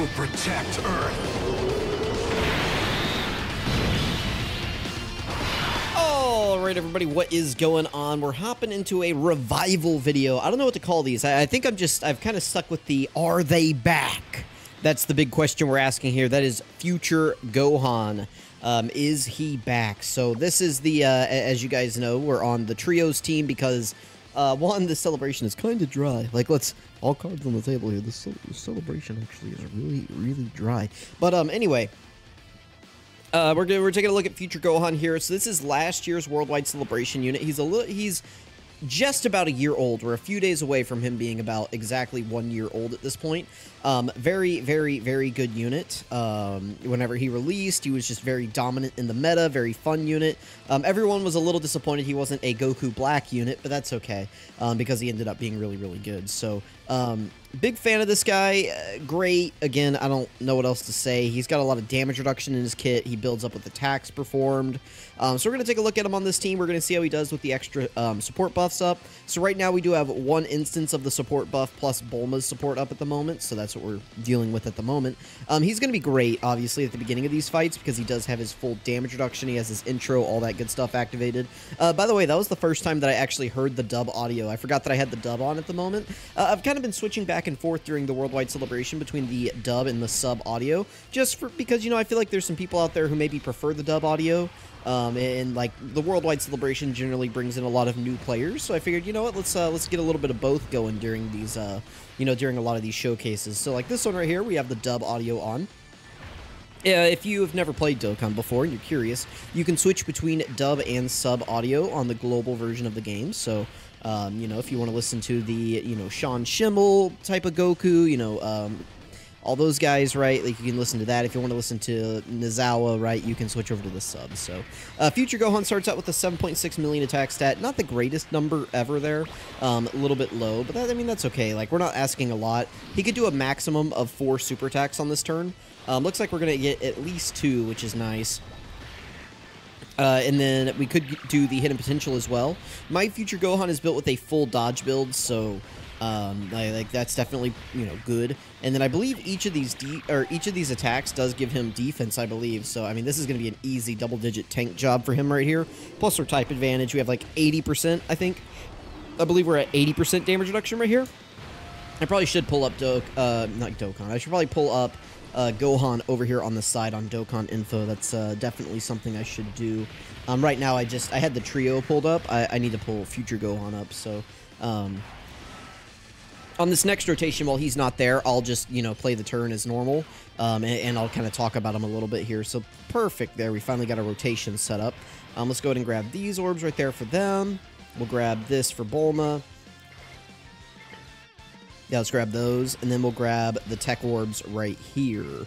will protect Earth. Alright everybody, what is going on? We're hopping into a revival video. I don't know what to call these. I think I've kind of stuck with the are they back? That's the big question we're asking here. That is future Gohan. Is he back? So this is the, as you guys know, we're on the trios team because, one, the celebration is kind of dry. Like, all cards on the table here. The celebration actually is really, really dry. But, anyway, we're taking a look at future Gohan here. So this is last year's Worldwide Celebration unit. He's just about a year old. We're a few days away from him being about exactly 1 year old at this point. Very, very, very good unit. Whenever he released, he was just very dominant in the meta, very fun unit. Everyone was a little disappointed he wasn't a Goku Black unit, but that's okay, because he ended up being really, really good. So, big fan of this guy. Great. Again, I don't know what else to say. He's got a lot of damage reduction in his kit. He builds up with attacks performed. So we're going to take a look at him on this team. We're going to see how he does with the extra support buffs up. So right now we do have one instance of the support buff plus Bulma's support up at the moment. So that's what we're dealing with at the moment. He's going to be great, obviously, at the beginning of these fights because he does have his full damage reduction. He has his intro, all that good stuff activated. By the way, that was the first time that I actually heard the dub audio. I forgot that I had the dub on at the moment. I've kind of been switching back and forth during the Worldwide Celebration between the dub and the sub audio, because, you know, I feel like there's some people out there who maybe prefer the dub audio. And like the Worldwide Celebration generally brings in a lot of new players, so I figured, you know what, let's get a little bit of both going during these, during a lot of these showcases. So like this one right here, we have the dub audio on. If you have never played Dokkan before and you're curious, you can switch between dub and sub audio on the global version of the game. So, if you want to listen to the, Sean Schimmel type of Goku, all those guys, right? Like, you can listen to that. If you want to listen to Nizawa, right, you can switch over to the sub. So, Future Gohan starts out with a 7.6 million attack stat. Not the greatest number ever there. A little bit low, but that's okay. Like, we're not asking a lot. He could do a maximum of 4 super attacks on this turn. Looks like we're going to get at least 2, which is nice. And then we could do the hidden potential as well. My Future Gohan is built with a full dodge build, so... that's definitely, good. And then I believe each of these attacks does give him defense, I believe. So, I mean, this is going to be an easy double-digit tank job for him right here. Plus our type advantage. We have like 80%, I think. I believe we're at 80% damage reduction right here. I probably should pull up not Dokkan. I should probably pull up Gohan over here on the side on Dokkan info. That's definitely something I should do. Right now, I had the trio pulled up. I need to pull Future Gohan up, so... on this next rotation, while he's not there, I'll just, play the turn as normal, and I'll kind of talk about him a little bit here. So, perfect there. We finally got a rotation set up. Let's go ahead and grab these orbs right there for them. We'll grab this for Bulma. Yeah, let's grab those, and then we'll grab the tech orbs right here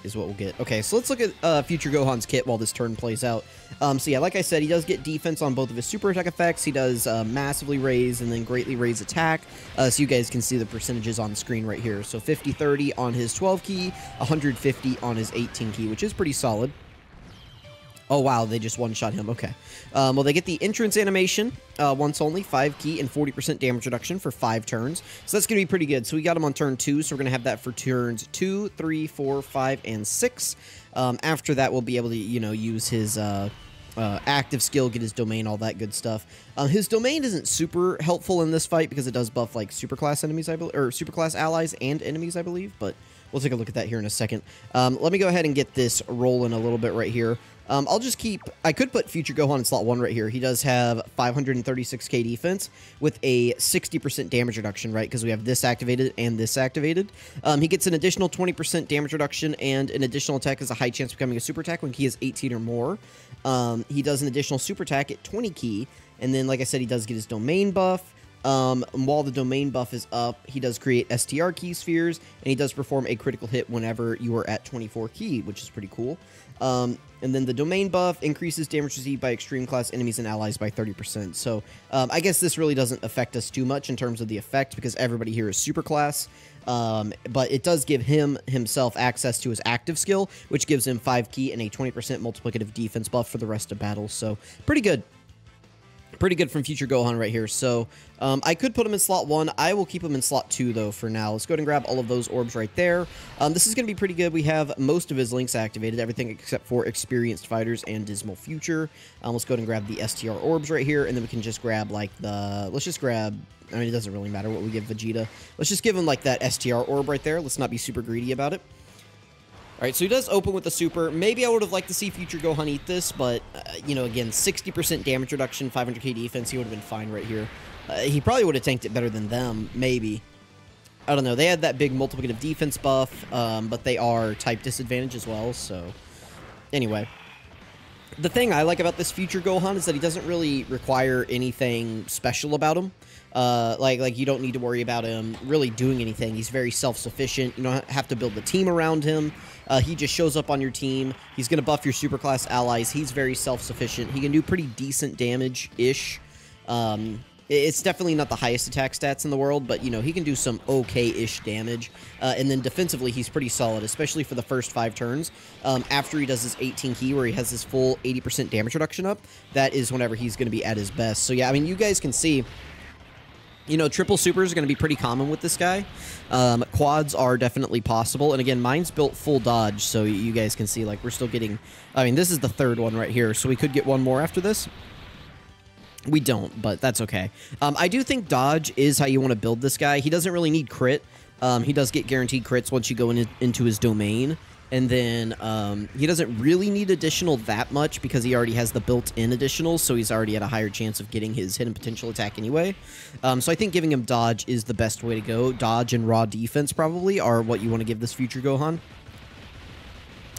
is what we'll get. Okay, so let's look at Future Gohan's kit while this turn plays out. So yeah, like I said, he does get defense on both of his super attack effects. He does massively raise and then greatly raise attack. So you guys can see the percentages on the screen right here. So 50-30 on his 12 key, 150 on his 18 key, which is pretty solid. Oh, wow, they just one-shot him. Okay. Well, they get the entrance animation once only, 5 key and 40% damage reduction for 5 turns. So that's going to be pretty good. So we got him on turn 2, so we're going to have that for turns 2, 3, 4, 5, and 6. After that, we'll be able to, use his active skill, get his domain, all that good stuff. His domain isn't super helpful in this fight because it does buff, like, superclass enemies, or superclass allies and enemies, I believe, but we'll take a look at that here in a second. Let me go ahead and get this rolling a little bit right here. I could put Future Gohan in slot 1 right here. He does have 536k defense with a 60% damage reduction, right? Because we have this activated and this activated. He gets an additional 20% damage reduction and an additional attack has a high chance of becoming a super attack when key is 18 or more. He does an additional super attack at 20 key. And then, like I said, he does get his domain buff. While the domain buff is up, he does create STR key spheres, and he does perform a critical hit whenever you are at 24 key, which is pretty cool. And then the domain buff increases damage received by extreme class enemies and allies by 30%. So, I guess this really doesn't affect us too much in terms of the effect, because everybody here is super class. But it does give himself access to his active skill, which gives him 5 key and a 20% multiplicative defense buff for the rest of battle. So, pretty good. Pretty good from Future Gohan right here. So I could put him in slot 1. I will keep him in slot 2, though, for now. Let's go ahead and grab all of those orbs right there. This is going to be pretty good. We have most of his links activated, everything except for Experienced Fighters and Dismal Future. Let's go ahead and grab the STR orbs right here, and then we can just grab, like, the... Let's just grab... I mean, it doesn't really matter what we give Vegeta. Let's just give him, like, that STR orb right there. Let's not be super greedy about it. Alright, so he does open with the super. Maybe I would have liked to see Future Gohan eat this, but, you know, again, 60% damage reduction, 500k defense, he would have been fine right here. He probably would have tanked it better than them, maybe. I don't know. They had that big multiplicative defense buff, but they are type disadvantage as well, so... Anyway. The thing I like about this Future Gohan is that he doesn't really require anything special about him. Like you don't need to worry about him really doing anything. He's very self-sufficient. You don't have to build the team around him. He just shows up on your team. He's going to buff your superclass allies. He's very self-sufficient. He can do pretty decent damage-ish. It's definitely not the highest attack stats in the world, but, you know, he can do some okay-ish damage. And then defensively, he's pretty solid, especially for the first 5 turns. After he does his 18 key, where he has his full 80% damage reduction up, that is whenever he's going to be at his best. So, yeah, I mean, you guys can see... You know, triple supers are going to be pretty common with this guy. Quads are definitely possible. And again, mine's built full dodge, so you guys can see, like, we're still getting... I mean, this is the 3rd one right here, so we could get one more after this. We don't, but that's okay. I do think dodge is how you want to build this guy. He doesn't really need crit. He does get guaranteed crits once you go into his domain. And then he doesn't really need additional that much because he already has the built-in additionals, so he's already at a higher chance of getting his hidden potential attack anyway. So I think giving him dodge is the best way to go. Dodge and raw defense probably are what you want to give this Future Gohan.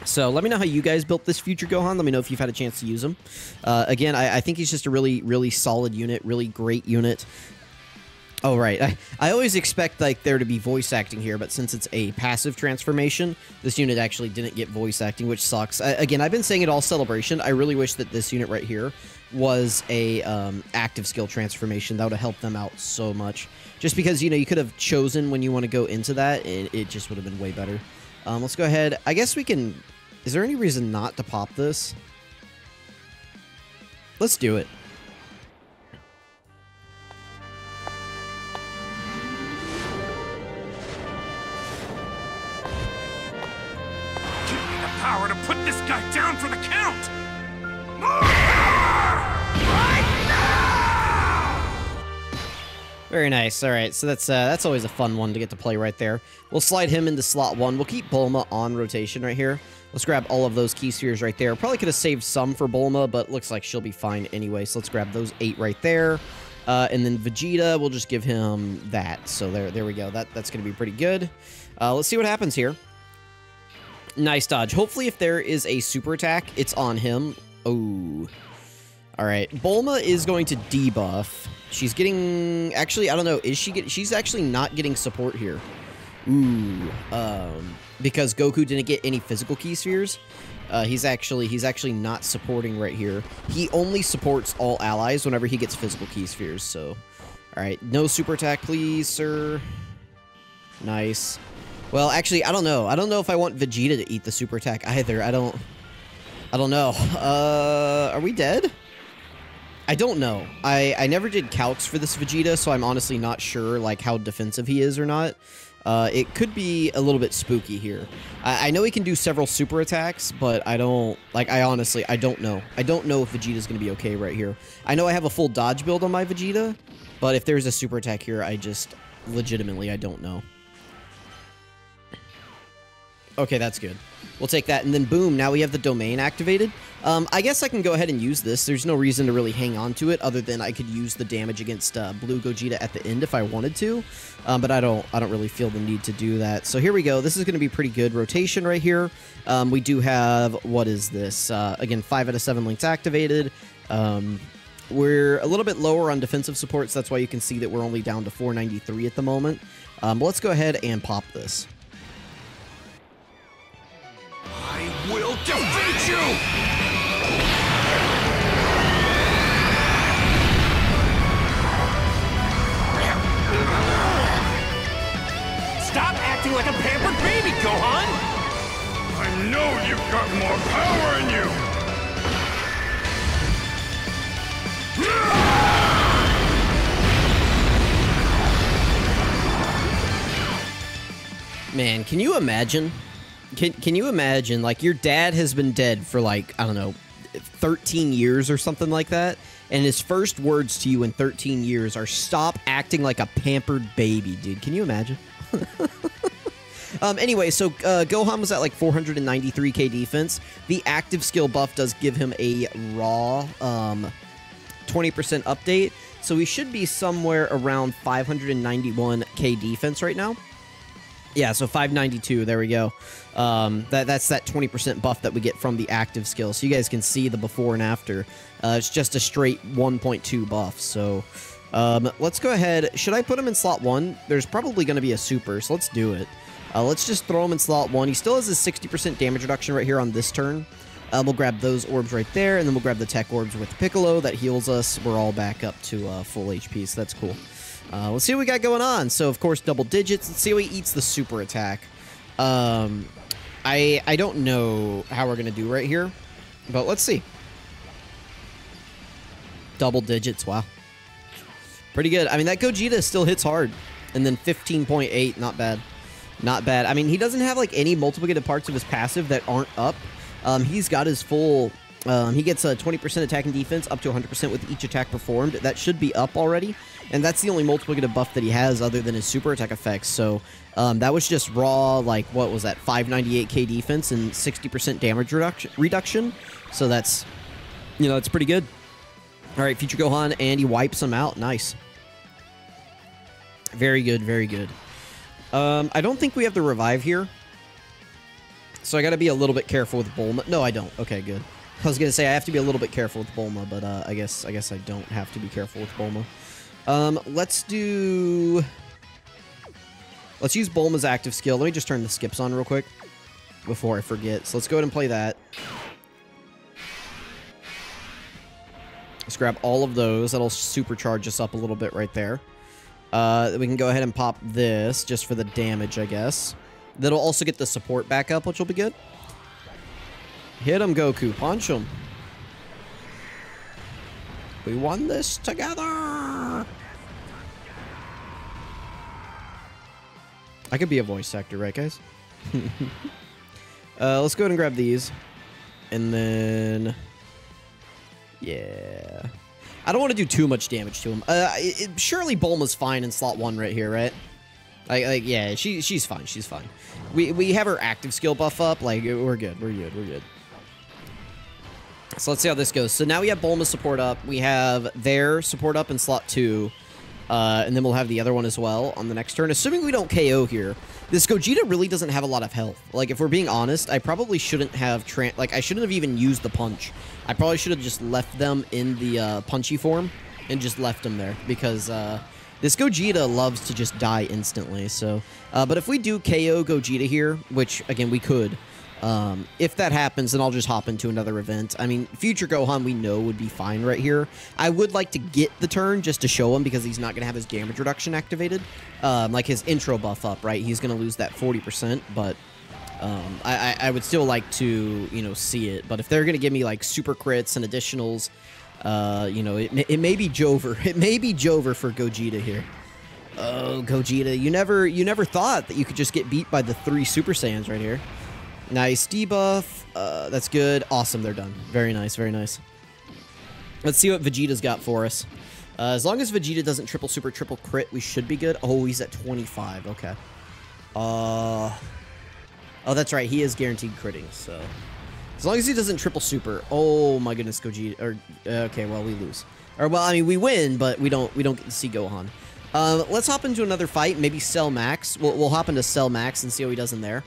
So let me know how you guys built this Future Gohan. Let me know if you've had a chance to use him. Again, I think he's just a really, really solid unit, really great unit. Oh, right. I always expect, like, there to be voice acting here, but since it's a passive transformation, this unit actually didn't get voice acting, which sucks. Again, I've been saying it all Celebration. I really wish that this unit right here was a active skill transformation. That would have helped them out so much. Just because, you know, you could have chosen when you want to go into that, and it just would have been way better. Let's go ahead. I guess we can... Is there any reason not to pop this? Let's do it. Power to put this guy down for the count! Right now! Very nice. All right, so that's always a fun one to get to play right there. We'll slide him into slot 1. We'll keep Bulma on rotation right here. Let's grab all of those key spheres right there. Probably could have saved some for Bulma, but looks like she'll be fine anyway. So let's grab those 8 right there. And then Vegeta, we'll just give him that. So there we go. That's going to be pretty good. Let's see what happens here. Nice dodge. Hopefully, if there is a super attack, it's on him. Oh. All right. Bulma is going to debuff. She's getting... Actually, I don't know. Is she getting... She's actually not getting support here. Ooh. Because Goku didn't get any physical key spheres. He's actually not supporting right here. He only supports all allies whenever he gets physical key spheres. So, all right. No super attack, please, sir. Nice. Well, actually, I don't know. I don't know if I want Vegeta to eat the super attack either. I don't know. Are we dead? I don't know. I never did calcs for this Vegeta, so I'm honestly not sure, like, how defensive he is or not. It could be a little bit spooky here. I know he can do several super attacks, but I don't... Like, I don't know. I don't know if Vegeta's going to be okay right here. I know I have a full dodge build on my Vegeta, but if there's a super attack here, I just... Legitimately, I don't know. Okay, that's good. We'll take that, and then boom, now we have the domain activated. I guess I can go ahead and use this. There's no reason to really hang on to it, other than I could use the damage against Blue Gogeta at the end if I wanted to. But I don't really feel the need to do that. So here we go. This is going to be pretty good rotation right here. We do have, what is this? Again, 5 out of 7 links activated. We're a little bit lower on defensive support, so that's why you can see that we're only down to 493 at the moment. But let's go ahead and pop this. I will defeat you! Stop acting like a pampered baby, Gohan! I know you've got more power in you! Man, can you imagine? Can you imagine, like, your dad has been dead for, like, I don't know, 13 years or something like that, and his first words to you in 13 years are, stop acting like a pampered baby, dude. Can you imagine? Anyway, so Gohan was at, like, 493k defense. The active skill buff does give him a raw 20% update, so we should be somewhere around 591k defense right now. Yeah, so 592, there we go. That's that 20% buff that we get from the active skill. So you guys can see the before and after. It's just a straight 1.2 buff. So let's go ahead. Should I put him in slot 1? There's probably going to be a super, so let's do it. Let's just throw him in slot 1. He still has his 60% damage reduction right here on this turn. We'll grab those orbs right there, and then we'll grab the tech orbs with Piccolo. That heals us. We're all back up to full HP, so that's cool. Let's see what we got going on. So, of course, double digits. Let's see how he eats the super attack. I don't know how we're going to do right here, but let's see. Double digits, wow. Pretty good. I mean, that Gogeta still hits hard. And then 15.8, not bad. Not bad. I mean, he doesn't have, like, any multiplicative parts of his passive that aren't up. He's got his full... he gets a 20% attack and defense, up to 100% with each attack performed. That should be up already. And that's the only multiplicative buff that he has other than his super attack effects. So that was just raw, like, what was that, 598k defense and 60% damage reduction. So that's, you know, it's pretty good. All right, Future Gohan, and he wipes him out. Nice. Very good, very good. I don't think we have the revive here. So I got to be a little bit careful with Bulma. No, I don't. Okay, good. I was going to say I have to be a little bit careful with Bulma, but I guess I don't have to be careful with Bulma. Let's use Bulma's active skill. Let me just turn the skips on real quick before I forget. So let's go ahead and play that. Let's grab all of those. That'll supercharge us up a little bit right there. We can go ahead and pop this just for the damage, I guess. That'll also get the support back up, which will be good. Hit him, Goku. Punch him. We won this together. I could be a voice actor, right, guys? Let's go ahead and grab these. And then... yeah. I don't want to do too much damage to him. Surely Bulma's fine in slot 1 right here, right? Yeah, she's fine. She's fine. We have her active skill buff up. Like, we're good. We're good. We're good. So let's see how this goes. So now we have Bulma's support up. We have their support up in slot 2. And then we'll have the other one as well on the next turn. Assuming we don't KO here. This Gogeta really doesn't have a lot of health. Like, if we're being honest, I probably shouldn't have... I shouldn't have even used the punch. I probably should have just left them in the punchy form and just left them there. Because this Gogeta loves to just die instantly. So, but if we do KO Gogeta here, which, again, we could... if that happens, then I'll just hop into another event. I mean, Future Gohan, we know, would be fine right here. I would like to get the turn just to show him because he's not going to have his damage reduction activated. Like his intro buff up, right? He's going to lose that 40%, but I would still like to, you know, see it. But if they're going to give me, like, super crits and additionals, you know, it may be Jover. It may be Jover for Gogeta here. Oh, Gogeta, you never thought that you could just get beat by the 3 Super Saiyans right here. Nice debuff. That's good. Awesome, they're done. Very nice, very nice. Let's see what Vegeta's got for us. As long as Vegeta doesn't triple super, triple crit, we should be good. Oh, he's at 25. Okay. Oh, that's right. He is guaranteed critting, so... as long as he doesn't triple super. Oh, my goodness, Gogeta. Or, okay, well, we lose. Or, well, I mean, we win, but we don't get to see Gohan. Let's hop into another fight. Maybe Cell Max. We'll hop into Cell Max and see how he does in there.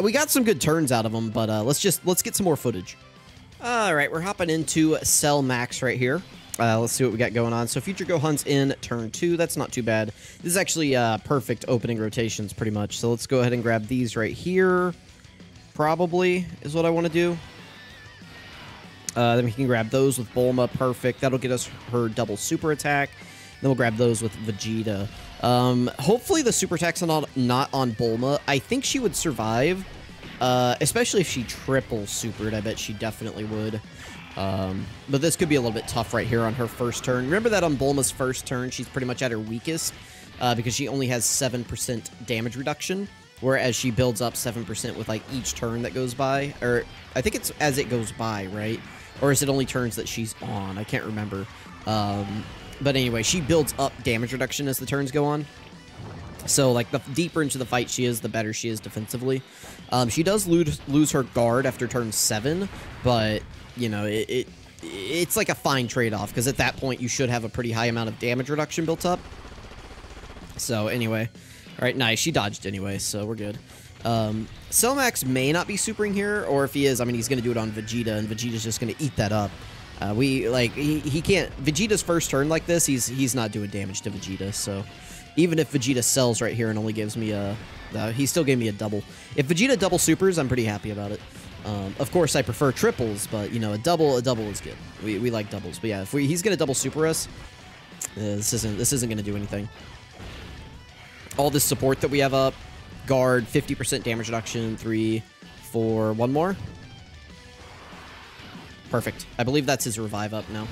We got some good turns out of him, but let's get some more footage. All right, we're hopping into Cell Max right here. Let's see what we got going on. So Future Gohan's in turn 2. That's not too bad. This is actually perfect opening rotations, pretty much. So let's go ahead and grab these right here. Probably is what I want to do. Then we can grab those with Bulma. Perfect. That'll get us her double super attack. Then we'll grab those with Vegeta. Hopefully the super attack's not on Bulma. I think she would survive, especially if she triple supered. I bet she definitely would. But this could be a little bit tough right here on her first turn. Remember that on Bulma's first turn, she's pretty much at her weakest, because she only has 7% damage reduction. whereas she builds up 7% with, like, each turn that goes by. Or, I think it's as it goes by, right? Or is it only turns that she's on? I can't remember. But anyway, she builds up damage reduction as the turns go on. So, like, the deeper into the fight she is, the better she is defensively. She does lose her guard after turn 7, but, you know, it's like a fine trade-off, because at that point you should have a pretty high amount of damage reduction built up. So, anyway. Alright, nice. She dodged anyway, so we're good. Cellmax may not be supering here, or if he is, I mean, he's going to do it on Vegeta, and Vegeta's just going to eat that up. He can't... Vegeta's first turn like this, he's not doing damage to Vegeta, so... Even if Vegeta sells right here and only gives me a... he still gave me a double. If Vegeta double supers, I'm pretty happy about it. Of course, I prefer triples, but, you know, a double is good. We like doubles. But yeah, if he's going to double super us, this isn't going to do anything. All this support that we have up, guard, 50% damage reduction, 3, 4, 1 more. Perfect. I believe that's his revive up now.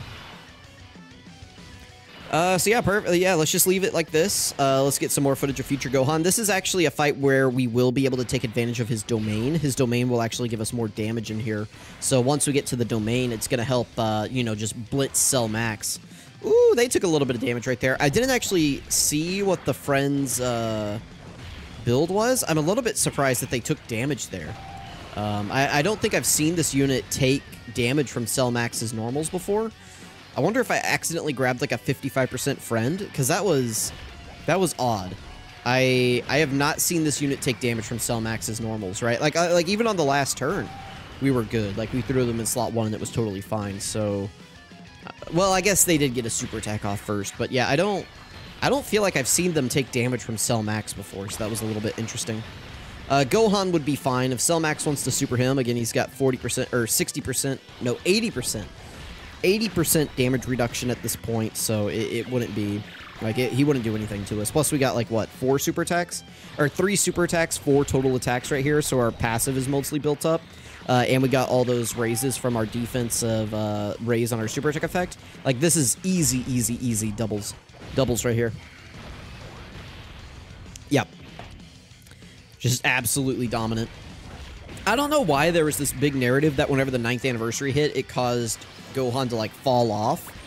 So yeah, perfect. Yeah, let's just leave it like this. Let's get some more footage of future Gohan. This is actually a fight where we will be able to take advantage of his domain. His domain will actually give us more damage in here. So once we get to the domain, it's going to help, you know, just blitz Cell Max. Ooh, they took a little bit of damage right there. I didn't actually see what the friend's build was. I'm a little bit surprised that they took damage there. I don't think I've seen this unit take damage from Cell Max's normals before. I wonder if I accidentally grabbed like a 55% friend, because that was odd. I have not seen this unit take damage from Cell Max's normals, right? Like even on the last turn, we were good. Like we threw them in slot 1 and it was totally fine. So, well, I guess they did get a super attack off first, but yeah, I don't feel like I've seen them take damage from Cell Max before, so that was a little bit interesting. Gohan would be fine if Cell Max wants to super him. Again, he's got 40% or 60%, no, 80%. 80% damage reduction at this point, so it wouldn't be like he wouldn't do anything to us. Plus, we got like what, 4 super attacks or 3 super attacks, 4 total attacks right here. So our passive is mostly built up, and we got all those raises from our defensive raise on our super attack effect. Like this is easy doubles right here. Yep, just absolutely dominant. I don't know why there was this big narrative that whenever the 9th anniversary hit, it caused Gohan to like fall off,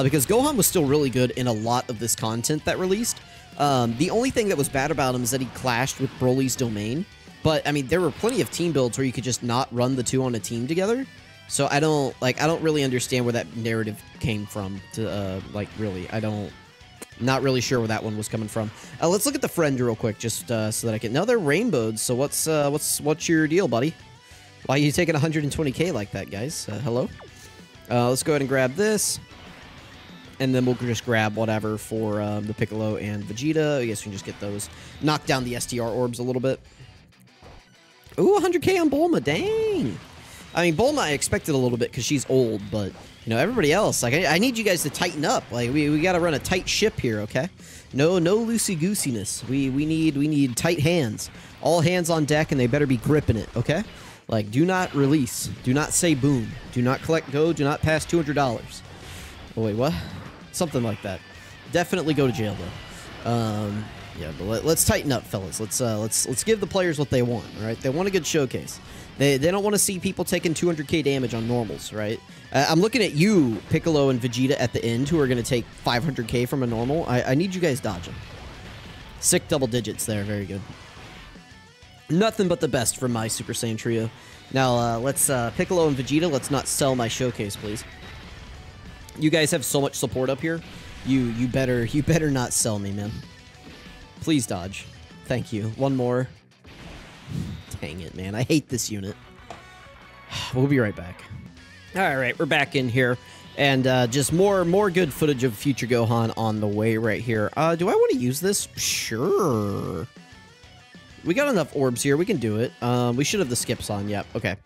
because Gohan was still really good in a lot of this content that released. The only thing that was bad about him is that he clashed with Broly's domain, but I mean there were plenty of team builds where you could just not run the 2 on a team together. So I don't really understand where that narrative came from to really not really sure where that one was coming from. Let's look at the friend real quick, just so that I can... Now they're rainbowed, so what's your deal, buddy? Why are you taking 120k like that, guys? Hello? Let's go ahead and grab this. And then we'll just grab whatever for the Piccolo and Vegeta. I guess we can just get those. Knock down the STR orbs a little bit. Ooh, 100k on Bulma, dang! I mean, Bulma I expected a little bit because she's old, but, you know, everybody else, like, I need you guys to tighten up. Like, we got to run a tight ship here, okay? No loosey-goosiness. We need tight hands. All hands on deck, and they better be gripping it, okay? Like, do not release. Do not say boom. Do not collect go. Do not pass $200. Oh, wait, what? Something like that. Definitely go to jail, though. Yeah, but let's tighten up, fellas. Let's give the players what they want, all right? They want a good showcase. They don't want to see people taking 200k damage on normals, right? I'm looking at you, Piccolo and Vegeta at the end, who are going to take 500k from a normal. I need you guys dodging. Sick double digits there. Very good. Nothing but the best from my Super Saiyan trio. Now, let's, Piccolo and Vegeta, let's not sell my showcase, please. You guys have so much support up here. You better not sell me, man. Please dodge. Thank you. One more. Dang it, man. I hate this unit. We'll be right back. All right, we're back in here. And just more good footage of future Gohan on the way right here. Do I want to use this? Sure. We got enough orbs here. We can do it. We should have the skips on. Yep. Okay.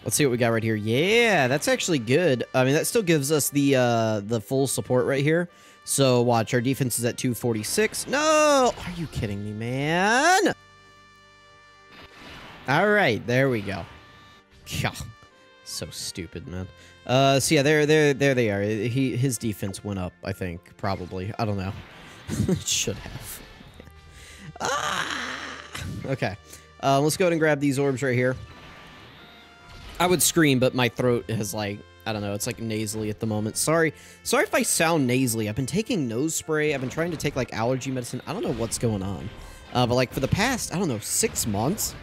Let's see what we got right here. Yeah, that's actually good. I mean, that still gives us the full support right here. So watch, our defense is at 246. No! Are you kidding me, man? All right, there we go. Yeah. So stupid, man. So yeah, there they are. His defense went up, I think, probably. I don't know. It should have. Ah! Okay. Let's go ahead and grab these orbs right here. I would scream, but my throat is like, I don't know, it's like nasally at the moment. Sorry if I sound nasally. I've been taking nose spray. I've been trying to take like allergy medicine. I don't know what's going on. But like for the past, I don't know, 6 months,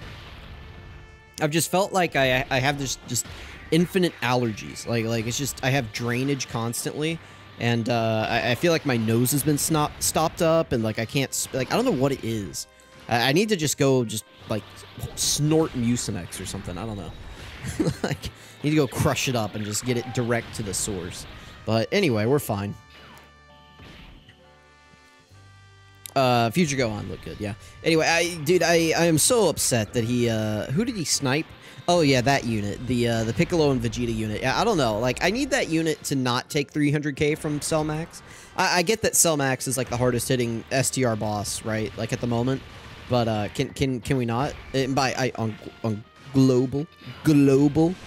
I've just felt like I have this just infinite allergies. Like it's just, I have drainage constantly. And I feel like my nose has been stopped up, and like I can't, like I don't know what it is. I need to just go like snort Mucinex or something. I don't know. Like, need to go crush it up and just get it direct to the source. But anyway, we're fine. Future Gohan looked good, yeah. Anyway, dude, I am so upset that he, who did he snipe? Oh yeah, that unit, the Piccolo and Vegeta unit. Yeah, I don't know. Like, I need that unit to not take 300k from Cell Max. I get that Cell Max is like the hardest hitting STR boss, right? Like at the moment, but can we not? On global,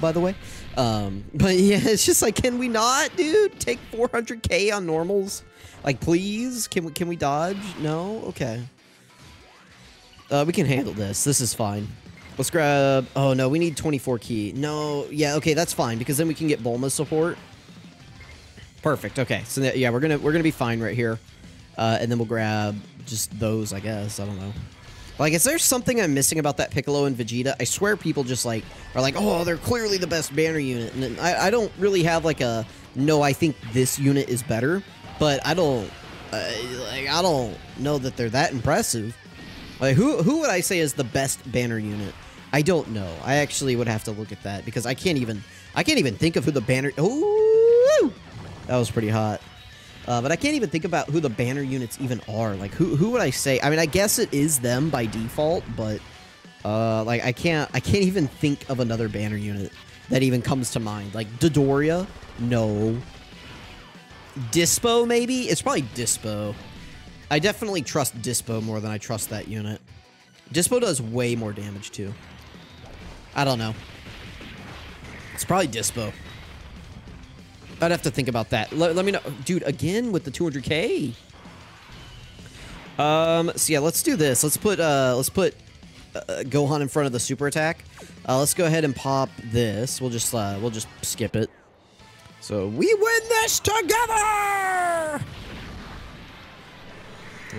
by the way. But yeah, it's just like, can we not, dude? Take 400k on normals, like please. Can we dodge? No, okay. We can handle this. This is fine. Let's grab... Oh, no, we need 24 key. No, yeah, okay, that's fine, because then we can get Bulma support. Perfect, okay. So, yeah, we're gonna be fine right here. And then we'll grab just those, I guess. I don't know. Like, is there something I'm missing about that Piccolo and Vegeta? I swear people just, like, are like, oh, they're clearly the best banner unit. And I don't really have, like, a... No, I think this unit is better. But I don't... like, I don't know that they're that impressive. Like, who would I say is the best banner unit? I don't know. I actually would have to look at that because I can't even think of who the banner. Ooh, that was pretty hot. But I can't even think about who the banner units even are. Like, who would I say? I mean, I guess it is them by default, but like I can't even think of another banner unit that even comes to mind. Like Dodoria, no. Dispo maybe? It's probably Dispo. I definitely trust Dispo more than I trust that unit. Dispo does way more damage, too. I don't know. It's probably Dispo. I'd have to think about that. Let me know. Dude, again with the 200k? So yeah, let's do this. Let's put Gohan in front of the super attack. Let's go ahead and pop this. We'll just skip it. So, we win this together!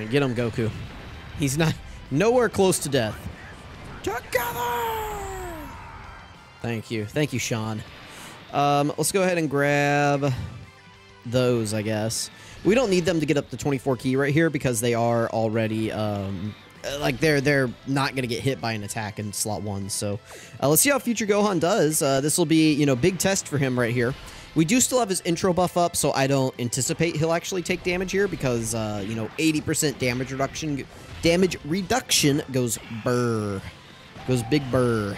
Get him, Goku. He's nowhere close to death. Together! Thank you. Thank you, Sean. Let's go ahead and grab those, I guess. We don't need them to get up to 24 key right here because they are already, like, they're not going to get hit by an attack in slot 1. So, let's see how Future Gohan does. This will be, you know, big test for him right here. We do still have his intro buff up, so I don't anticipate he'll actually take damage here because, you know, 80% damage reduction goes burr. Goes big burr.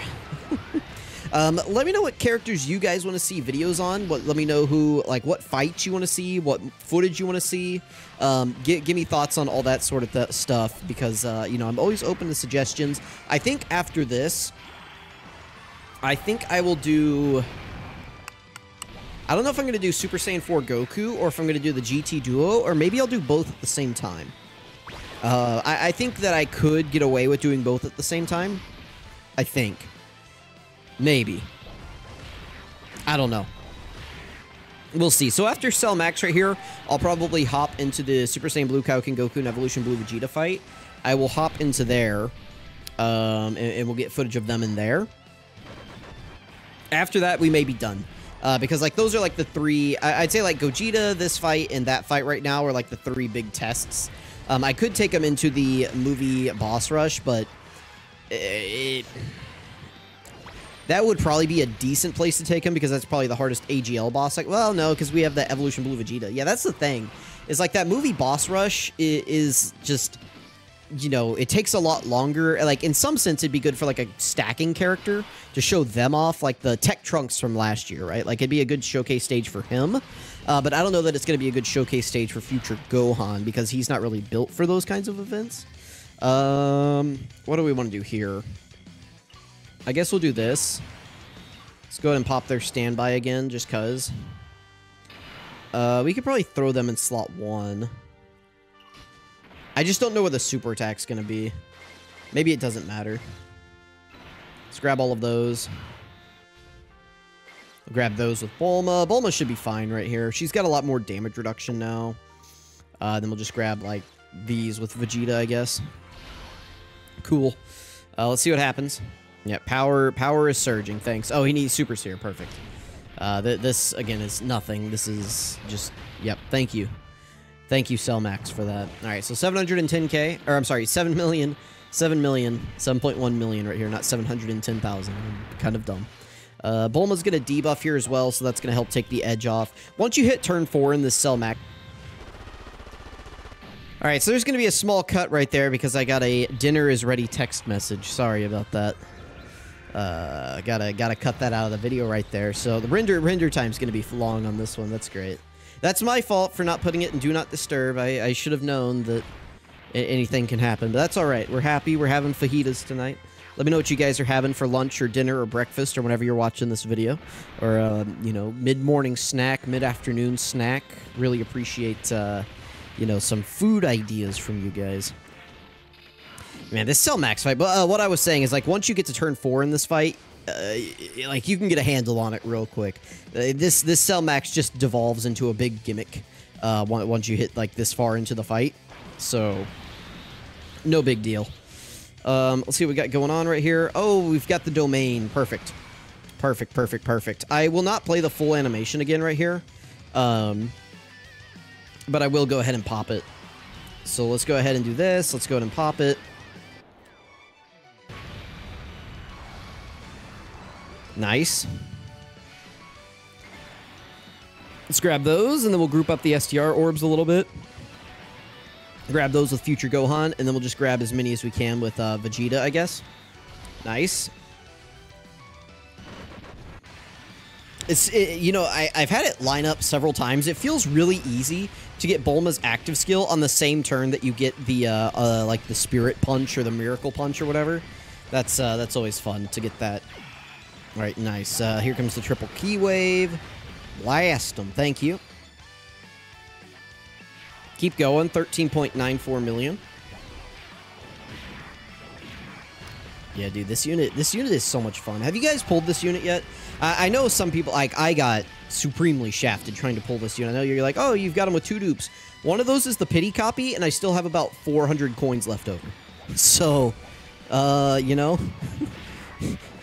Let me know what characters you guys want to see videos on. Let me know what fights you want to see, what footage you want to see. Give me thoughts on all that sort of stuff because, you know, I'm always open to suggestions. I think after this, I think I will do... I don't know if I'm going to do Super Saiyan 4 Goku or if I'm going to do the GT Duo, or maybe I'll do both at the same time. I think that I could get away with doing both at the same time. I think. Maybe. I don't know. We'll see. So after Cell Max right here, I'll probably hop into the Super Saiyan Blue Kaioken Goku and Evolution Blue Vegeta fight. I will hop into there, and we'll get footage of them in there. After that, we may be done. Because, like, those are, like, the three... I'd say, like, Gogeta, this fight, and that fight right now are, like, the three big tests. I could take them into the movie Boss Rush, but... that would probably be a decent place to take him, because that's probably the hardest AGL boss. Like, well, no, because we have the Evolution Blue Vegeta. Yeah, that's the thing. Is, like, that movie Boss Rush is just... You know, it takes a lot longer. Like, in some sense, it'd be good for, like, a stacking character to show them off, like the Tech Trunks from last year, right? Like, it'd be a good showcase stage for him. But I don't know that it's going to be a good showcase stage for Future Gohan because he's not really built for those kinds of events. What do we want to do here? I guess we'll do this. Let's go ahead and pop their standby again, just because. We could probably throw them in slot 1. I just don't know where the super attack's going to be. Maybe it doesn't matter. Let's grab all of those. We'll grab those with Bulma. Bulma should be fine right here. She's got a lot more damage reduction now. Then we'll just grab, like, these with Vegeta, I guess. Cool. Let's see what happens. Yeah, power is surging. Thanks. Oh, he needs Super Seer. Perfect. This, again, is nothing. This is just... Yep, thank you. Thank you, Cellmax, for that. All right, so 710K. Or, I'm sorry, 7 million. 7.1 million right here, not 710,000. I'm kind of dumb. Bulma's going to debuff here as well, so that's going to help take the edge off. Once you hit turn 4 in this Cellmax... Alright, so there's going to be a small cut right there because I got a dinner is ready text message. Sorry about that. Gotta cut that out of the video right there. So the render time's going to be long on this one. That's great. That's my fault for not putting it in Do Not Disturb. I should have known that anything can happen, but that's alright. We're happy. We're having fajitas tonight. Let me know what you guys are having for lunch or dinner or breakfast or whenever you're watching this video. Or, you know, mid-morning snack, mid-afternoon snack. Really appreciate... you know, some food ideas from you guys. Man, this Cellmax fight, but what I was saying is, like, once you get to turn 4 in this fight, like, you can get a handle on it real quick. This Cellmax just devolves into a big gimmick once you hit, like, this far into the fight. So, no big deal. Let's see what we got going on right here. Oh, we've got the domain. Perfect. Perfect. I will not play the full animation again right here. But I will go ahead and pop it. So let's go ahead and do this. Let's go ahead and pop it. Nice. Let's grab those, and then we'll group up the STR orbs a little bit. Grab those with Future Gohan, and then we'll just grab as many as we can with Vegeta, I guess. Nice. You know, I've had it line up several times. It feels really easy to get Bulma's active skill on the same turn that you get the, like, the Spirit Punch or the Miracle Punch or whatever. That's always fun to get that. All right, nice. Here comes the triple key wave. Blast them. Thank you. Keep going. 13.94 million. Yeah, dude, this unit is so much fun. Have you guys pulled this unit yet? I know some people, like, I got supremely shafted trying to pull this unit. I know you're like, oh, you've got them with 2 dupes. One of those is the pity copy, and I still have about 400 coins left over. So, you know,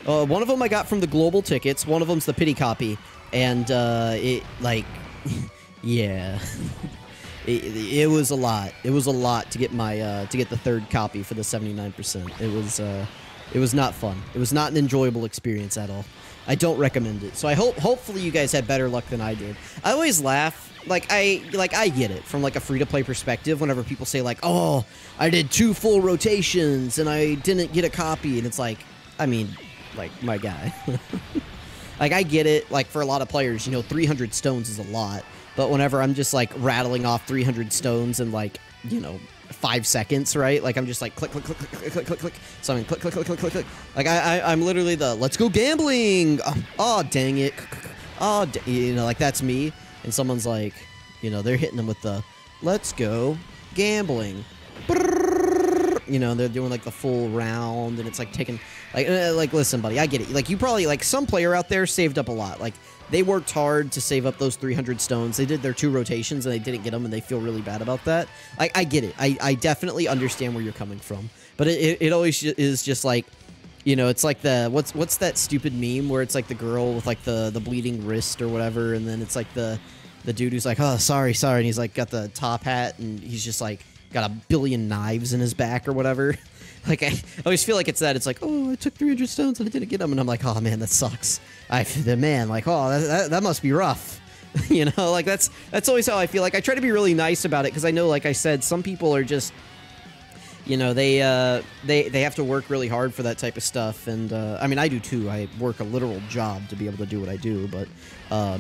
one of them I got from the global tickets. One of them's the pity copy, and it, like, yeah. It was a lot. It was a lot to get my to get the 3rd copy for the 79%. It was not fun. It was not an enjoyable experience at all. I don't recommend it. So I hopefully you guys had better luck than I did. I always laugh. I get it from, like, a free-to-play perspective whenever people say, like, oh, I did 2 full rotations and I didn't get a copy, and it's like, I mean, like, my guy. Like, I get it. Like, for a lot of players, you know, 300 stones is a lot. But whenever I'm just, like, rattling off 300 stones in, like, you know, 5 seconds, right? Like, I'm just like, click, click, click, click, click, click, click. So I mean, click, click, click, click, click, click. Like, I'm literally the, let's go gambling. Oh, dang it. Oh, you know, like, that's me. And someone's like, you know, they're hitting them with the, let's go gambling. You know, they're doing, like, the full round, and it's, like, taking, like, listen, buddy, I get it. Like, you probably, like, some player out there saved up a lot. Like, they worked hard to save up those 300 stones. They did their 2 rotations, and they didn't get them, and they feel really bad about that. I get it. I definitely understand where you're coming from. But it always is just, like, you know, it's like the, what's that stupid meme where it's, like, the girl with, like, the bleeding wrist or whatever, and then it's, like, the dude who's like, oh, sorry, and he's, like, got the top hat, and he's just, like, got a billion knives in his back or whatever. Like, I always feel like it's that. It's like, oh, I took 300 stones and I didn't get them. And I'm like, oh, man, that sucks. Man, like, oh, that must be rough. You know, like, that's always how I feel. Like, I try to be really nice about it because I know, like I said, some people are just, you know, they have to work really hard for that type of stuff. And, I mean, I do too. I work a literal job to be able to do what I do. But,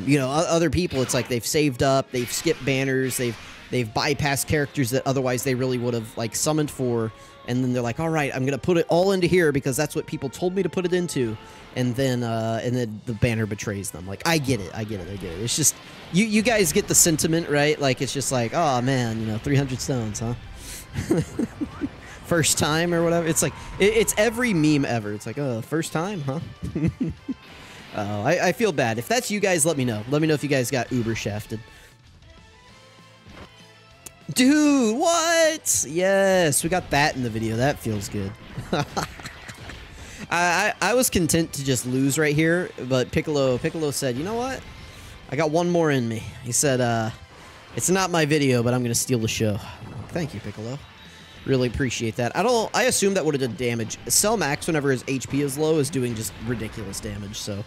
you know, other people, it's like they've saved up, they've skipped banners, they've bypassed characters that otherwise they really would have, like, summoned for. And then they're like, all right, I'm going to put it all into here because that's what people told me to put it into. And then the banner betrays them. Like, I get it. It's just, you guys get the sentiment, right? Like, it's just like, oh, man, you know, 300 stones, huh? First time or whatever. It's like, it's every meme ever. It's like, oh, first time, huh? Oh, I feel bad. If that's you guys, let me know. Let me know if you guys got uber shafted. Dude, what? Yes, we got that in the video. That feels good. I was content to just lose right here, but Piccolo said, you know what? I got one more in me. He said, it's not my video, but I'm going to steal the show. Thank you, Piccolo. Really appreciate that. I assume that would have done damage. Cell Max, whenever his HP is low, is doing just ridiculous damage, so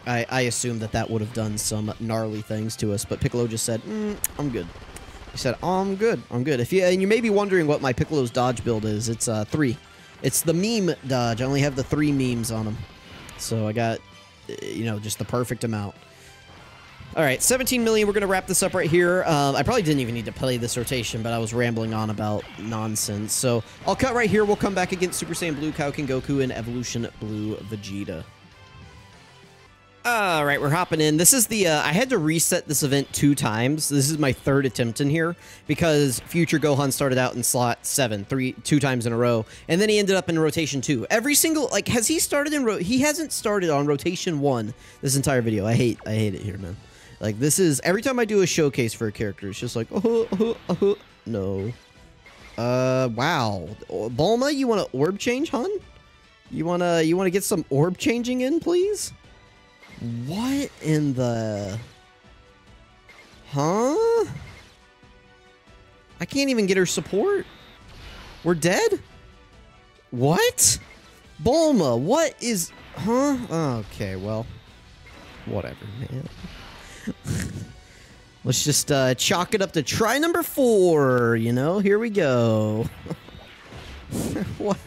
I assume that would have done some gnarly things to us, but Piccolo just said, I'm good. He said, I'm good. I'm good. And you may be wondering what my Piccolo's dodge build is. It's 3. It's the meme dodge. I only have the 3 memes on them. So I got, you know, just the perfect amount. All right, 17 million. We're going to wrap this up right here. I probably didn't even need to play this rotation, but I was rambling on about nonsense. So I'll cut right here. We'll come back against Super Saiyan Blue Kaioken Goku and Evolution Blue Vegeta. All right, we're hopping in. This is the, I had to reset this event 2 times. This is my 3rd attempt in here because Future Gohan started out in slot 7, 2 times in a row, and then he ended up in rotation 2. Every single, like, has he started in, he hasn't started on rotation 1 this entire video. I hate it here, man. Like, this is, every time I do a showcase for a character, it's just like, no. Wow. Bulma, you want to orb change, hun? You wanna get some orb changing in, please? What in the... Huh? I can't even get her support? We're dead? What? Bulma, what is... Huh? Okay, well... Whatever, man. Let's just chalk it up to try number 4, you know? Here we go. What?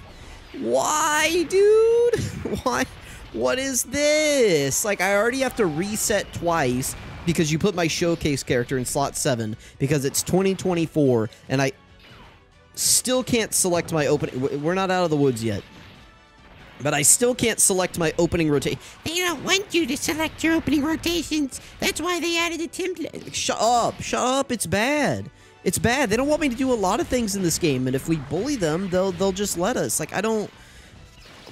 Why, dude? Why? What is this? Like, I already have to reset twice because you put my showcase character in slot 7 because it's 2024 and I still can't select my opening. We're not out of the woods yet. But I still can't select my opening rotation. They don't want you to select your opening rotations. That's why they added a template. Shut up. Shut up. It's bad. It's bad. They don't want me to do a lot of things in this game, and if we bully them, they'll just let us. Like, I don't...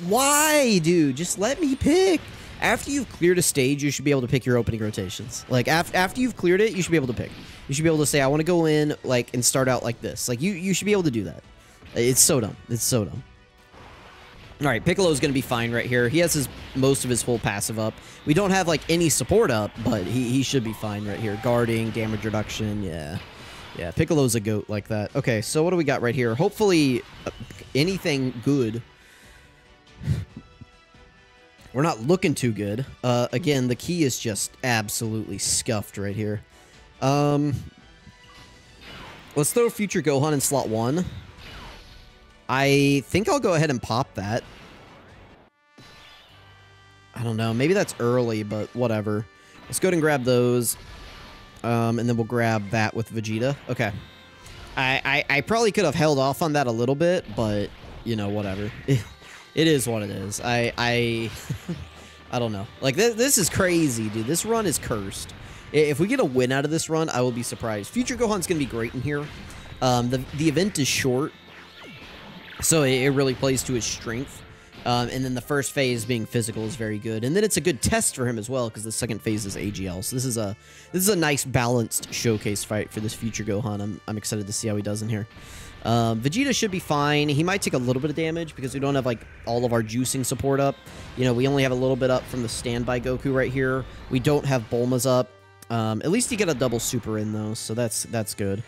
Why, dude? Just let me pick. After you've cleared a stage, you should be able to pick your opening rotations. Like, after you've cleared it, you should be able to pick. You should be able to say, I want to go in, like, and start out like this. Like, you should be able to do that. It's so dumb. It's so dumb. All right, Piccolo's going to be fine right here. He has most of his full passive up. We don't have, like, any support up, but he should be fine right here. Guarding, damage reduction, yeah. Yeah, Piccolo's a goat like that. Okay, so what do we got right here? Hopefully, anything good. We're not looking too good. Again, the key is just absolutely scuffed right here. Let's throw Future Gohan in slot 1. I think I'll go ahead and pop that. I don't know. Maybe that's early, but whatever. Let's go ahead and grab those. And then we'll grab that with Vegeta. Okay. I probably could have held off on that a little bit, but, you know, whatever. It is what it is. I don't know. Like, this is crazy, dude. This run is cursed. If we get a win out of this run, I will be surprised. Future Gohan's going to be great in here. The event is short. So it really plays to his strength. And then the first phase being physical is very good. And then it's a good test for him as well because the second phase is AGL. So this is a nice balanced showcase fight for this Future Gohan. I'm excited to see how he does in here. Vegeta should be fine. He might take a little bit of damage because we don't have like all of our juicing support up. You know, we only have a little bit up from the standby Goku right here. We don't have Bulma's up. At least you get a double super in though, so that's good.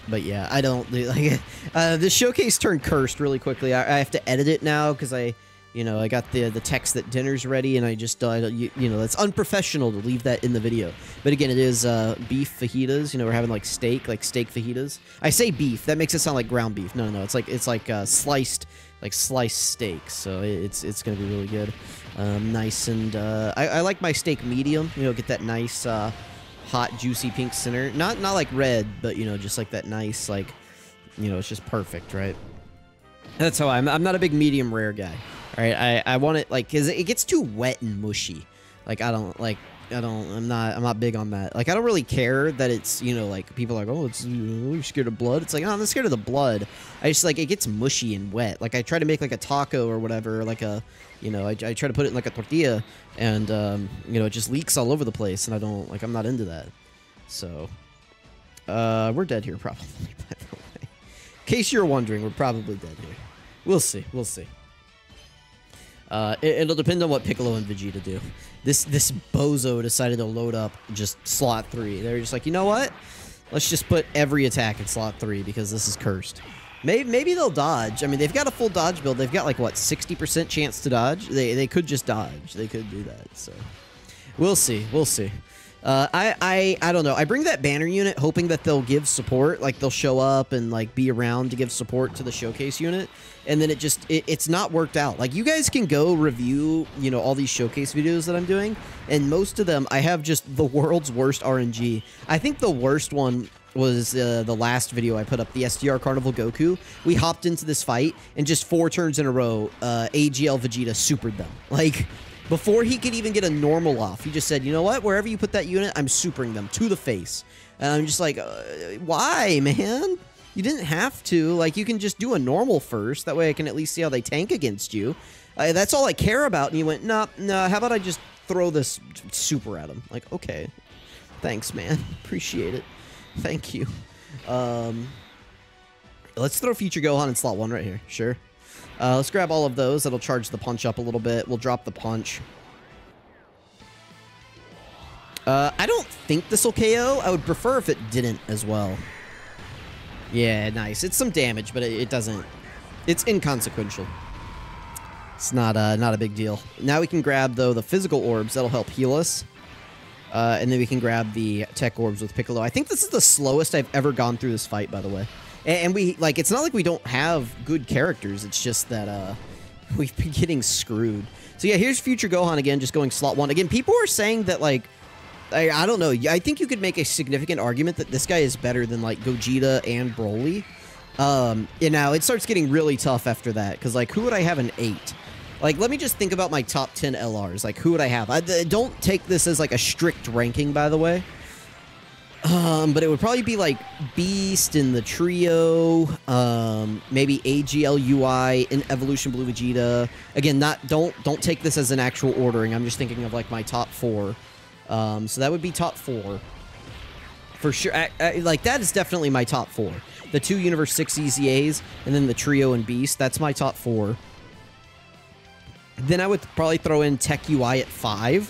But yeah, I don't like the showcase turned cursed really quickly. I have to edit it now because I got the text that dinner's ready, and I just you know, that's unprofessional to leave that in the video. But again, it is beef fajitas. You know, we're having like steak fajitas. I say beef, that makes it sound like ground beef. No, it's like sliced steak. So it's gonna be really good. Nice, and I like my steak medium. You know, get that nice hot juicy pink center, not like red, but you know, just like that nice, like, you know, it's just perfect, right? That's how I'm not a big medium rare guy. All right, I want it like, cause it gets too wet and mushy. Like, I don't like, I'm not big on that. Like, I don't really care that it's, you know, like, people are like, oh, it's, you're scared of blood. It's like, oh, I'm not scared of the blood. I just, like, it gets mushy and wet. Like, I try to make, like, a taco or whatever, like a, you know, I try to put it in, like, a tortilla, and, you know, it just leaks all over the place, and I don't, like, I'm not into that. So, we're dead here, probably, by the way. In case you're wondering, we're probably dead here. We'll see. We'll see. It'll depend on what Piccolo and Vegeta do. This bozo decided to load up just slot 3. They're just like, you know what? Let's just put every attack in slot 3 because this is cursed. Maybe they'll dodge. I mean, they've got a full dodge build. They've got like what, 60% chance to dodge. They could just dodge. They could do that. So we'll see. We'll see. I don't know. I bring that banner unit hoping that they'll give support, like they'll show up and like be around to give support to the showcase unit, and then it's not worked out. Like, you guys can go review, you know, all these showcase videos that I'm doing, and most of them I have just the world's worst RNG. I think the worst one was the last video I put up, the SDR Carnival Goku. We hopped into this fight, and just 4 turns in a row, AGL Vegeta supered them. Like, before he could even get a normal off, he just said, you know what? Wherever you put that unit, I'm supering them to the face. And I'm just like, why, man? You didn't have to. Like, you can just do a normal first. That way I can at least see how they tank against you. That's all I care about. And he went, no, how about I just throw this super at him? Like, okay. Thanks, man. Appreciate it. Thank you. Let's throw Future Gohan in slot 1 right here. Sure. Let's grab all of those. That'll charge the punch up a little bit. We'll drop the punch. I don't think this will KO. I would prefer if it didn't as well. Yeah, nice. It's some damage, but it doesn't... It's inconsequential. It's not a big deal. Now we can grab, though, the physical orbs. That'll help heal us. And then we can grab the tech orbs with Piccolo. I think this is the slowest I've ever gone through this fight, by the way. And we, like, it's not like we don't have good characters. It's just that, we've been getting screwed. So, yeah, here's Future Gohan again, just going slot 1. Again, people are saying that, like, I don't know. I think you could make a significant argument that this guy is better than, like, Gogeta and Broly. And now it starts getting really tough after that. Because, like, who would I have in 8? Like, let me just think about my top 10 LRs. Like, who would I have? Don't take this as, like, a strict ranking, by the way. But it would probably be like Beast in the trio, maybe AGL UI in Evolution Blue Vegeta. Again, don't take this as an actual ordering. I'm just thinking of like my top 4. So that would be top 4 for sure. Like, that is definitely my top 4. The 2 Universe 6 EZAs and then the trio and Beast. That's my top 4. Then I would probably throw in Tech UI at 5,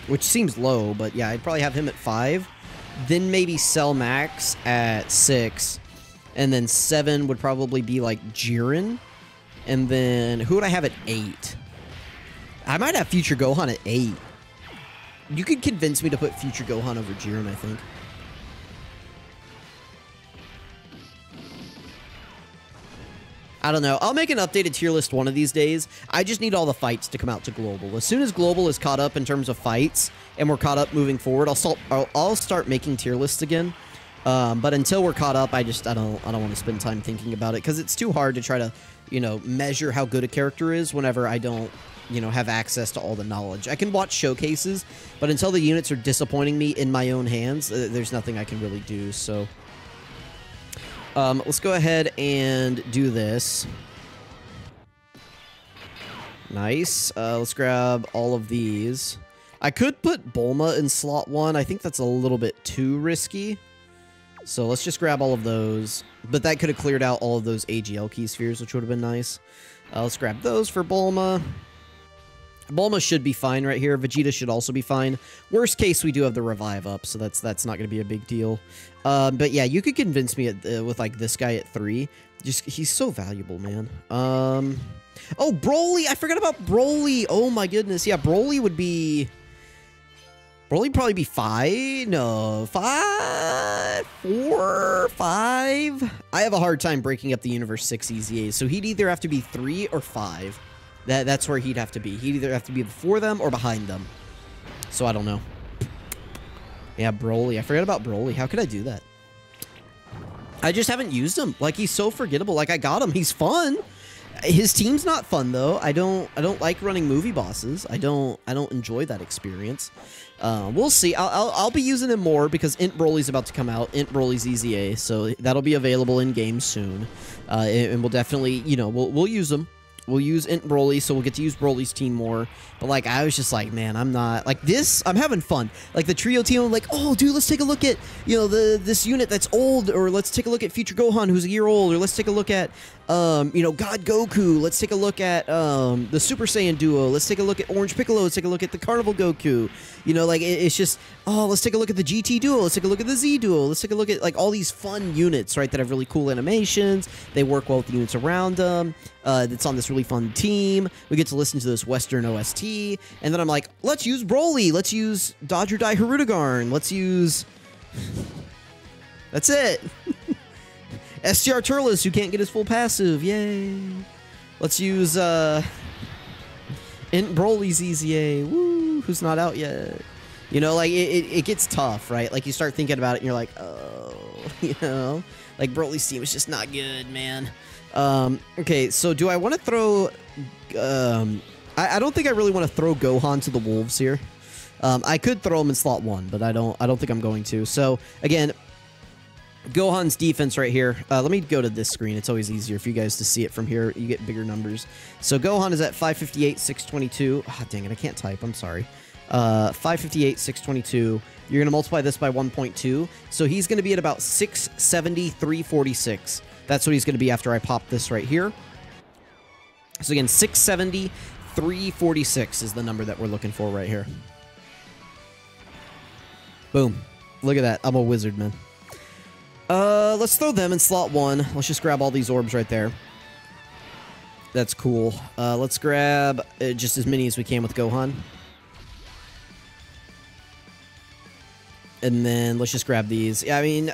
which seems low, but yeah, I'd probably have him at 5. Then maybe Cell Max at 6. And then 7 would probably be like Jiren. And then who would I have at 8? I might have Future Gohan at 8. You could convince me to put Future Gohan over Jiren, I think. I don't know. I'll make an updated tier list one of these days. I just need all the fights to come out to Global. As soon as Global is caught up in terms of fights, and we're caught up moving forward, I'll start making tier lists again. But until we're caught up, I don't want to spend time thinking about it, because it's too hard to try to, you know, measure how good a character is whenever I don't, you know, have access to all the knowledge. I can watch showcases, but until the units are disappointing me in my own hands, there's nothing I can really do, so... let's go ahead and do this. Nice. Let's grab all of these. I could put Bulma in slot 1. I think that's a little bit too risky. So let's just grab all of those. But that could have cleared out all of those AGL key spheres, which would have been nice. Let's grab those for Bulma. Bulma should be fine right here. Vegeta should also be fine. Worst case, we do have the revive up, so that's not going to be a big deal. But yeah, you could convince me with like this guy at 3. Just he's so valuable, man. Oh, Broly! I forgot about Broly. Oh my goodness. Yeah, Broly would be. Broly probably be 5. No, 5, 4, 5. I have a hard time breaking up the Universe 6 EZAs, so he'd either have to be 3 or 5. That's where he'd have to be. He'd either have to be before them or behind them. So I don't know. Yeah, Broly. I forgot about Broly. How could I do that? I just haven't used him. Like, he's so forgettable. Like, I got him. He's fun. His team's not fun though. I don't like running movie bosses. I don't enjoy that experience. We'll see. I'll be using him more because Int Broly's about to come out. Int Broly's EZA, so that'll be available in game soon. And we'll definitely, you know, we'll use them. We'll use Int Broly, so we'll get to use Broly's team more. But, like, I was just like, man, I'm not... Like, this, I'm having fun. Like, the trio team, I'm like, oh, dude, let's take a look at, you know, this unit that's old. Or let's take a look at Future Gohan, who's a year old. Or let's take a look at, you know, God Goku. Let's take a look at the Super Saiyan duo. Let's take a look at Orange Piccolo. Let's take a look at the Carnival Goku. You know, like, it's just, oh, let's take a look at the GT duo. Let's take a look at the Z duo. Let's take a look at, like, all these fun units, right, that have really cool animations. They work well with the units around them. That's on this really fun team. We get to listen to this Western OST. And then I'm like, let's use Broly. Let's use Dodger Dai Harudagarn. Let's use... That's it. STR Turles, who can't get his full passive. Yay. Let's use Int Broly's EZA. Woo, who's not out yet. You know, like, it gets tough, right? Like, you start thinking about it, and you're like, oh, you know? Like, Broly's team is just not good, man. Okay, so do I want to throw... I don't think I really want to throw Gohan to the wolves here. I could throw him in slot 1, but I don't think I'm going to. So, again, Gohan's defense right here. Let me go to this screen. It's always easier for you guys to see it from here. You get bigger numbers. So, Gohan is at 558, 622. Ah, dang it, I can't type. I'm sorry. 558, 622. You're going to multiply this by 1.2. So, he's going to be at about 670, 346. That's what he's going to be after I pop this right here. So, again, 670, 346 is the number that we're looking for right here. Boom. Look at that. I'm a wizard, man. Let's throw them in slot 1. Let's just grab all these orbs right there. That's cool. Let's grab just as many as we can with Gohan. And then let's just grab these. Yeah, I mean,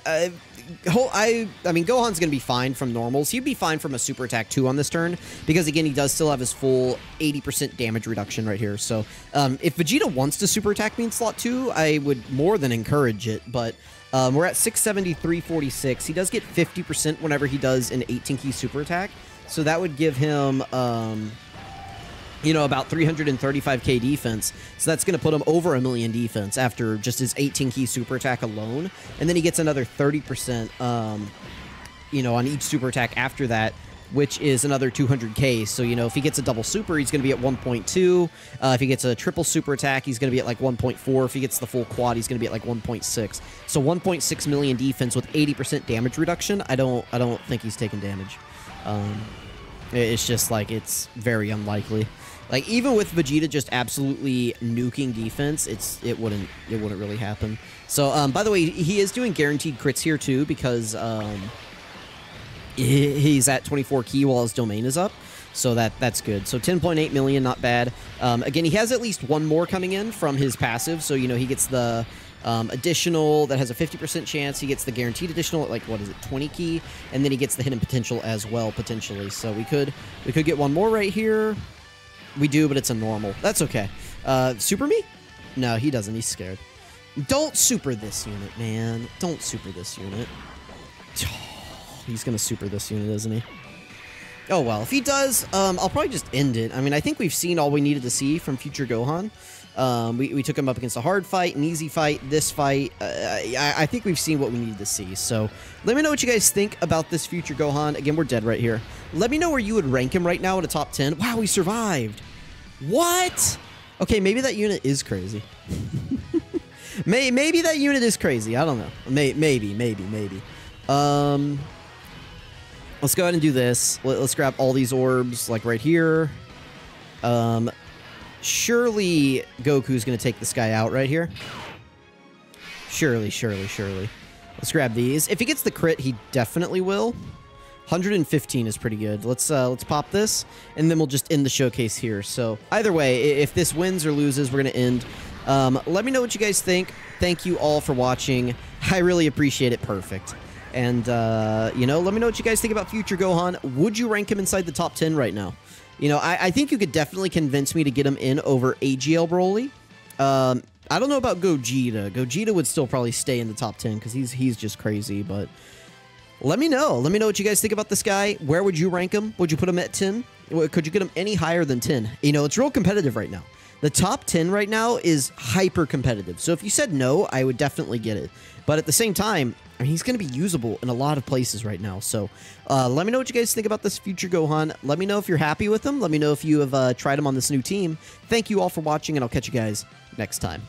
Gohan's going to be fine from normals. He'd be fine from a super attack 2 on this turn, because, again, he does still have his full 80% damage reduction right here. So, if Vegeta wants to super attack me in slot 2, I would more than encourage it, but we're at 670, 346. He does get 50% whenever he does an 18-key super attack, so that would give him... you know, about 335k defense. So that's going to put him over 1 million defense after just his 18-key super attack alone. And then he gets another 30%, you know, on each super attack after that, which is another 200k. So, you know, if he gets a double super, he's going to be at 1.2. If he gets a triple super attack, he's going to be at like 1.4. If he gets the full quad, he's going to be at like 1.6. So 1.6 million defense with 80% damage reduction. I don't think he's taking damage. It's just like, it's very unlikely. Like, even with Vegeta just absolutely nuking defense, it wouldn't really happen. So, by the way, he is doing guaranteed crits here, too, because he's at 24 key while his domain is up. So that's good. So 10.8 million, not bad. Again, he has at least one more coming in from his passive. So, you know, he gets the additional that has a 50% chance. He gets the guaranteed additional at, like, what is it, 20 key? And then he gets the hidden potential as well, potentially. So we could get one more right here. We do, but it's a normal. That's okay. Super me? No, he doesn't. He's scared. Don't super this unit, man. Don't super this unit. He's going to super this unit, isn't he? Oh, well. If he does, I'll probably just end it. I mean, I think we've seen all we needed to see from Future Gohan. We took him up against a hard fight, an easy fight, this fight. I think we've seen what we needed to see. So let me know what you guys think about this Future Gohan. Again, we're dead right here. Let me know where you would rank him right now in a top 10. Wow, he survived. What? Okay, maybe that unit is crazy. Maybe that unit is crazy. I don't know. Maybe. Let's go ahead and do this. Let's grab all these orbs, like right here. Surely Goku's going to take this guy out right here. Surely. Let's grab these. If he gets the crit, he definitely will. 115 is pretty good. Let's pop this, and then we'll just end the showcase here. So either way, if this wins or loses, we're going to end. Let me know what you guys think. Thank you all for watching. I really appreciate it. Perfect. And, you know, let me know what you guys think about Future Gohan. Would you rank him inside the top 10 right now? You know, I think you could definitely convince me to get him in over AGL Broly. I don't know about Gogeta. Gogeta would still probably stay in the top 10 because he's just crazy, but let me know. Let me know what you guys think about this guy. Where would you rank him? Would you put him at 10? Could you get him any higher than 10? You know, it's real competitive right now. The top 10 right now is hyper competitive. So if you said no, I would definitely get it. But at the same time, I mean, he's going to be usable in a lot of places right now. So let me know what you guys think about this future Gohan. Let me know if you're happy with him. Let me know if you have tried him on this new team. Thank you all for watching, and I'll catch you guys next time.